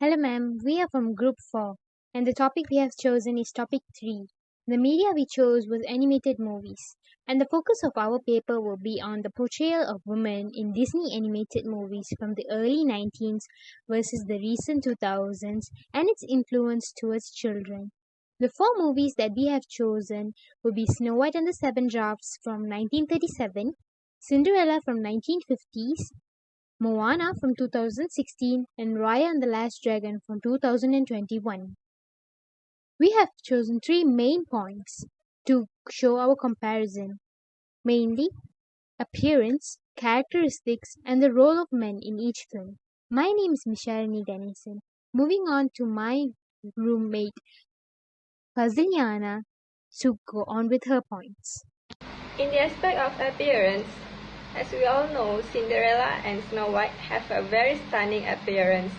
Hello, ma'am. We are from Group 4, and the topic we have chosen is Topic 3. The media we chose was animated movies, and the focus of our paper will be on the portrayal of women in Disney animated movies from the early 19s versus the recent 2000s and its influence towards children. The four movies that we have chosen will be Snow White and the Seven Dwarfs from 1937, Cinderella from 1950s, Moana from 2016, and Raya and the Last Dragon from 2021. We have chosen three main points to show our comparison, mainly appearance, characteristics, and the role of men in each film. My name is Misharani Dennison. Moving on to my roommate Faziliana to go on with her points. In the aspect of appearance, as we all know, Cinderella and Snow White have a very stunning appearance.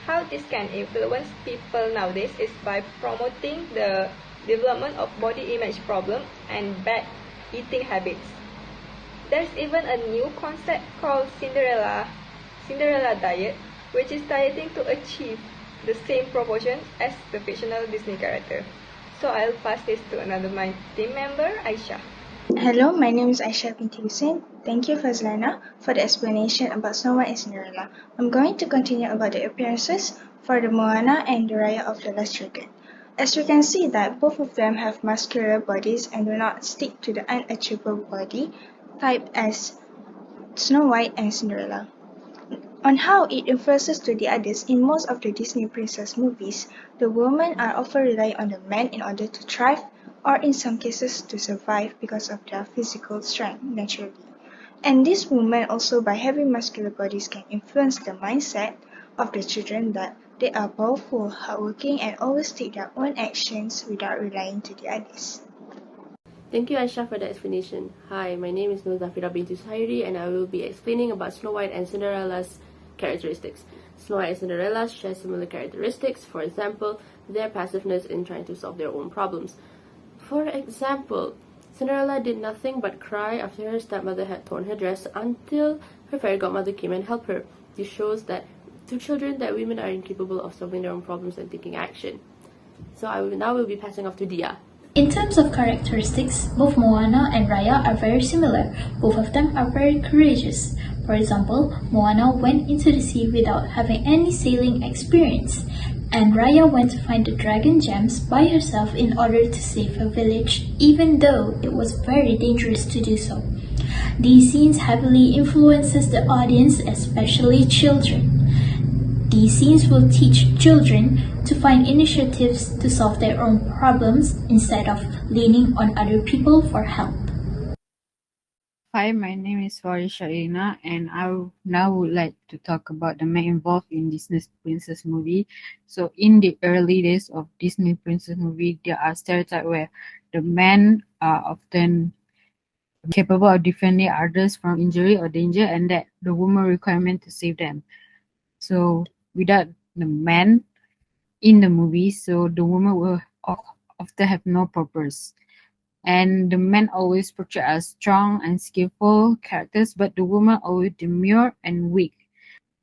How this can influence people nowadays is by promoting the development of body image problem and bad eating habits. There's even a new concept called Cinderella diet, which is dieting to achieve the same proportions as the fictional Disney character. So I'll pass this to another my team member, Aisha. Hello, my name is Aisha binti Hussein. Thank you, Fazlana, for the explanation about Snow White and Cinderella. I'm going to continue about the appearances for the Moana and the Raya of the Last Dragon. As you can see that both of them have muscular bodies and do not stick to the unachievable body type as Snow White and Cinderella. On how it influences to the others, in most of the Disney princess movies, the women are often relying on the men in order to thrive or in some cases to survive because of their physical strength naturally. And these women also by having muscular bodies can influence the mindset of the children that they are powerful, hardworking and always take their own actions without relying to the others. Thank you, Aisha, for the explanation. Hi, my name is Nur Zafira binti Suhairi, and I will be explaining about Snow White and Cinderella's characteristics. Snow White and Cinderella share similar characteristics, for example, their passiveness in trying to solve their own problems. For example, Cinderella did nothing but cry after her stepmother had torn her dress until her fairy godmother came and helped her. This shows that to children that women are incapable of solving their own problems and taking action. So I will now be passing off to Dia. In terms of characteristics, both Moana and Raya are very similar. Both of them are very courageous. For example, Moana went into the sea without having any sailing experience, and Raya went to find the dragon gems by herself in order to save her village, even though it was very dangerous to do so. These scenes heavily influences the audience, especially children. These scenes will teach children to find initiatives to solve their own problems instead of leaning on other people for help. Hi, my name is Farisha Irina, and now would like to talk about the men involved in Disney princess movie. So, in the early days of Disney princess movie, there are stereotypes where the men are often capable of defending others from injury or danger, and that the woman requirement to save them. So, without the man in the movie, so the woman will often have no purpose. And the men always portray as strong and skillful characters, but the woman always demure and weak.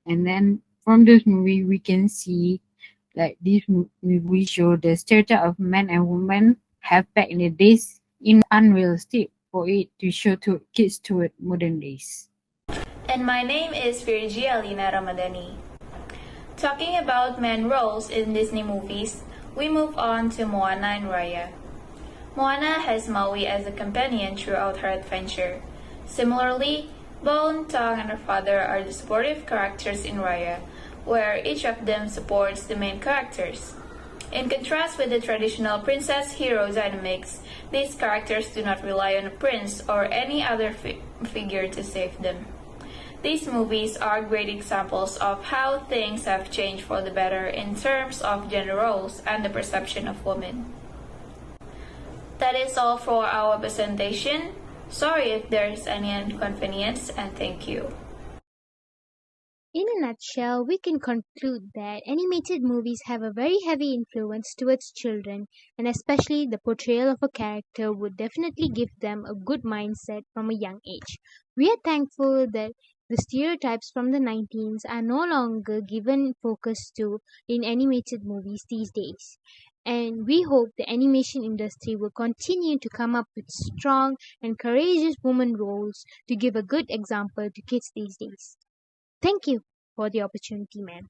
And then from this movie, we can see like this movie show the stereotype of men and women have back in the days in unrealistic for it to show to kids toward modern days. And my name is Virgi Alina Ramadhani. Talking about men roles in Disney movies, we move on to Moana and Raya. Moana has Maui as a companion throughout her adventure. Similarly, Bone, Tong, and her father are the supportive characters in Raya, where each of them supports the main characters. In contrast with the traditional princess-hero dynamics, these characters do not rely on a prince or any other figure to save them. These movies are great examples of how things have changed for the better in terms of gender roles and the perception of women. That is all for our presentation. Sorry if there is any inconvenience, and thank you. In a nutshell, we can conclude that animated movies have a very heavy influence towards children, and especially the portrayal of a character would definitely give them a good mindset from a young age. We are thankful that The stereotypes from the 19s are no longer given focus to in animated movies these days. And we hope the animation industry will continue to come up with strong and courageous women roles to give a good example to kids these days. Thank you for the opportunity, man.